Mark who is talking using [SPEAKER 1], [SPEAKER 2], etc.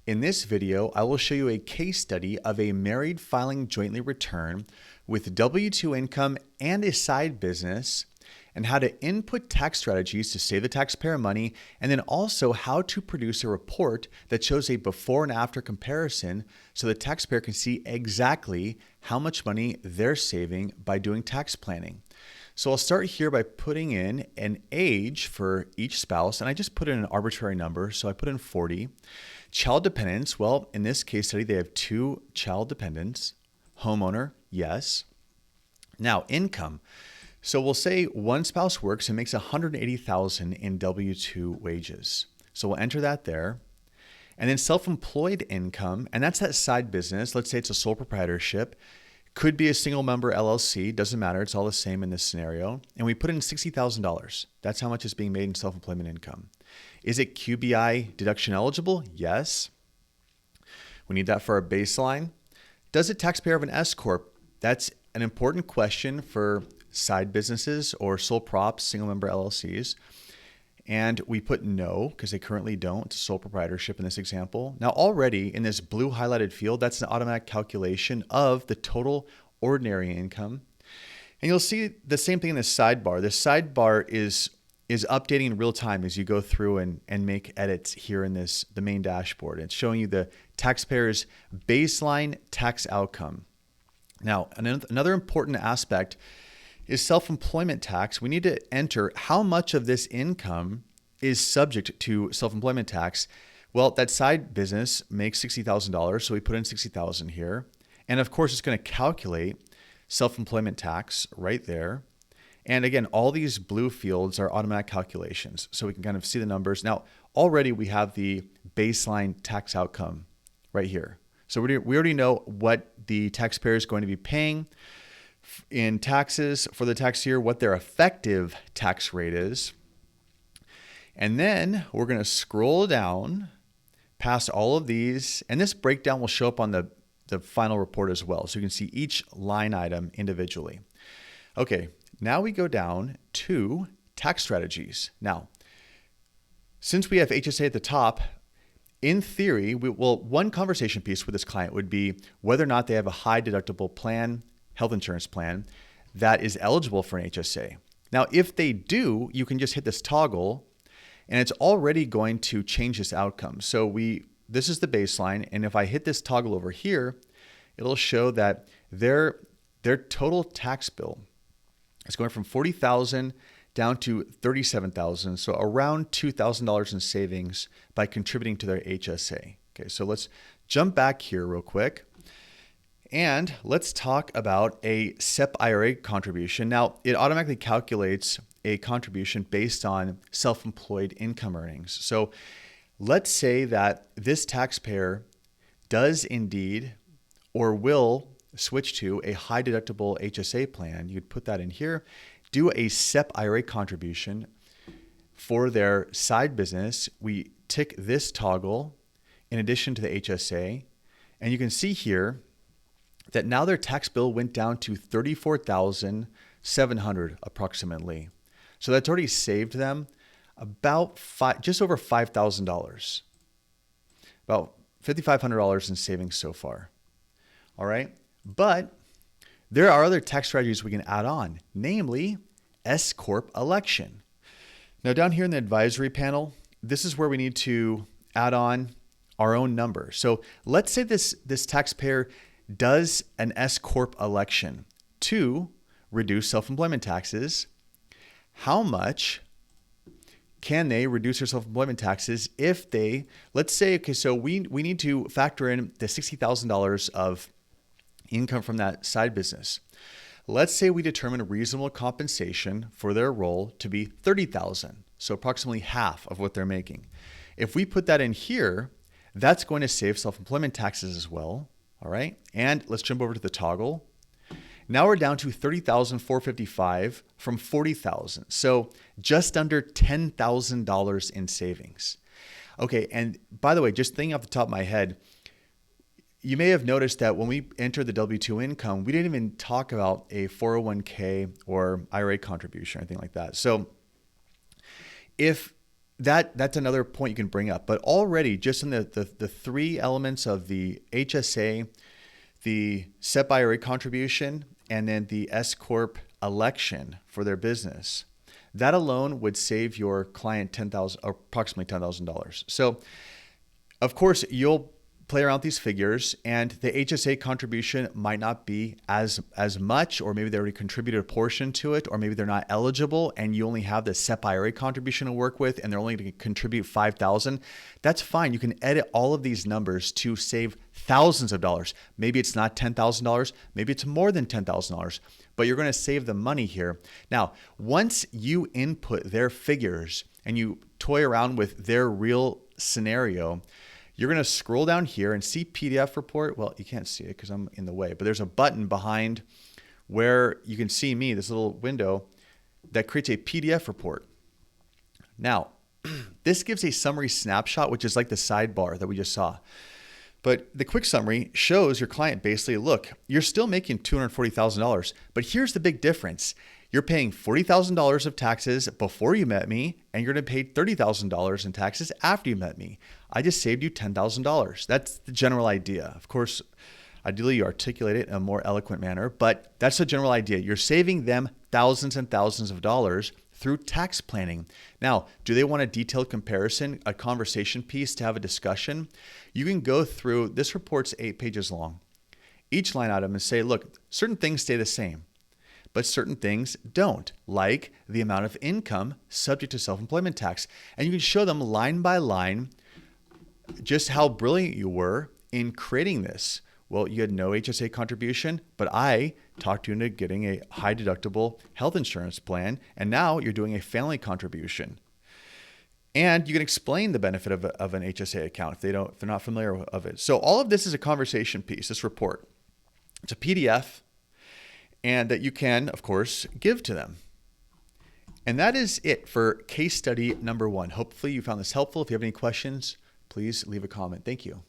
[SPEAKER 1] In this video, I will show you a case study of a married filing jointly return with W-2 income and a side business, and how to input tax strategies to save the taxpayer money, and then also how to produce a report that shows a before and after comparison so the taxpayer can see exactly how much money they're saving by doing tax planning. So I'll start here by putting in an age for each spouse, and I just put in an arbitrary number, so I put in 40. Child dependents, well, in this case study, they have 2 child dependents. Homeowner, yes. Now, income. So we'll say one spouse works and makes $180,000 in W-2 wages. So we'll enter that there. And then self-employed income, and that's that side business. Let's say it's a sole proprietorship. Could be a single member LLC, doesn't matter. It's all the same in this scenario. And we put in $60,000. That's how much is being made in self-employment income. Is it QBI deduction eligible? Yes. We need that for our baseline. Does a taxpayer have an S-corp? That's an important question for side businesses or sole props, single member LLCs. And we put no, because they currently don't. It's a sole proprietorship in this example. Now already in this blue highlighted field, that's an automatic calculation of the total ordinary income. And you'll see the same thing in the sidebar. The sidebar is updating in real time as you go through and make edits here in the main dashboard. It's showing you the taxpayer's baseline tax outcome. Now, another important aspect is self-employment tax. We need to enter how much of this income is subject to self-employment tax. Well, that side business makes $60,000, so we put in $60,000 here. And of course, it's going to calculate self-employment tax right there. And again, all these blue fields are automatic calculations, so we can kind of see the numbers. Now, already we have the baseline tax outcome right here. So we already know what the taxpayer is going to be paying in taxes for the tax year, what their effective tax rate is. And then we're going to scroll down past all of these, and this breakdown will show up on the final report as well. So you can see each line item individually. Okay, now we go down to tax strategies. Now, since we have HSA at the top, in theory, one conversation piece with this client would be whether or not they have a high deductible plan, health insurance plan, that is eligible for an HSA. Now, if they do, you can just hit this toggle and it's already going to change this outcome. So this is the baseline. And if I hit this toggle over here, it'll show that their total tax bill is going from $40,000 down to $37,000. So around $2,000 in savings by contributing to their HSA. Okay, so let's jump back here real quick. And let's talk about a SEP IRA contribution. Now, it automatically calculates a contribution based on self-employed income earnings. So let's say that this taxpayer does indeed or will switch to a high deductible HSA plan. You'd put that in here, do a SEP IRA contribution for their side business. We tick this toggle in addition to the HSA, and you can see here that now their tax bill went down to $34,700 approximately. So that's already saved them about just over $5,000, about $5,500 in savings so far. All right, but there are other tax strategies we can add on, namely S-corp election. Now down here in the advisory panel, this is where we need to add on our own number. So let's say this taxpayer does an S-corp election to reduce self-employment taxes. How much can they reduce their self-employment taxes if they, let's say, okay, so we need to factor in the $60,000 of income from that side business. Let's say we determine a reasonable compensation for their role to be $30,000, so approximately half of what they're making. If we put that in here, that's going to save self-employment taxes as well. All right, and let's jump over to the toggle. Now we're down to $30,455 from $40,000. So just under $10,000 in savings. Okay, and by the way, just thinking off the top of my head, you may have noticed that when we entered the W-2 income, we didn't even talk about a 401k or IRA contribution or anything like that. So if that's another point you can bring up. But already, just in the three elements of the HSA, the SEP IRA contribution, and then the S-corp election for their business, that alone would save your client approximately $10,000. So, of course, you'll play around with these figures, and the HSA contribution might not be as much, or maybe they already contributed a portion to it, or maybe they're not eligible and you only have the SEP IRA contribution to work with and they're only going to contribute $5,000. That's fine. You can edit all of these numbers to save thousands of dollars. Maybe it's not $10,000, maybe it's more than $10,000, but you're going to save the money here. Now, once you input their figures and you toy around with their real scenario, you're going to scroll down here and see PDF report. Well, you can't see it because I'm in the way, but there's a button behind where you can see me, this little window that creates a PDF report. Now, this gives a summary snapshot, which is like the sidebar that we just saw. But the quick summary shows your client basically, look, you're still making $240,000, but here's the big difference. You're paying $40,000 of taxes before you met me, and you're going to pay $30,000 in taxes after you met me. I just saved you $10,000. That's the general idea. Of course, ideally you articulate it in a more eloquent manner, but that's the general idea. You're saving them thousands and thousands of dollars through tax planning. Now, do they want a detailed comparison, a conversation piece to have a discussion? You can go through, this report's 8 pages long, each line item and say, look, certain things stay the same, but certain things don't, like the amount of income subject to self-employment tax. And you can show them line by line just how brilliant you were in creating this. Well, you had no HSA contribution, but I talked you into getting a high deductible health insurance plan, and now you're doing a family contribution. And you can explain the benefit of an HSA account if they're not familiar of it. So all of this is a conversation piece, this report. It's a PDF, and that you can, of course, give to them. And that is it for case study number 1. Hopefully you found this helpful. If you have any questions, please leave a comment. Thank you.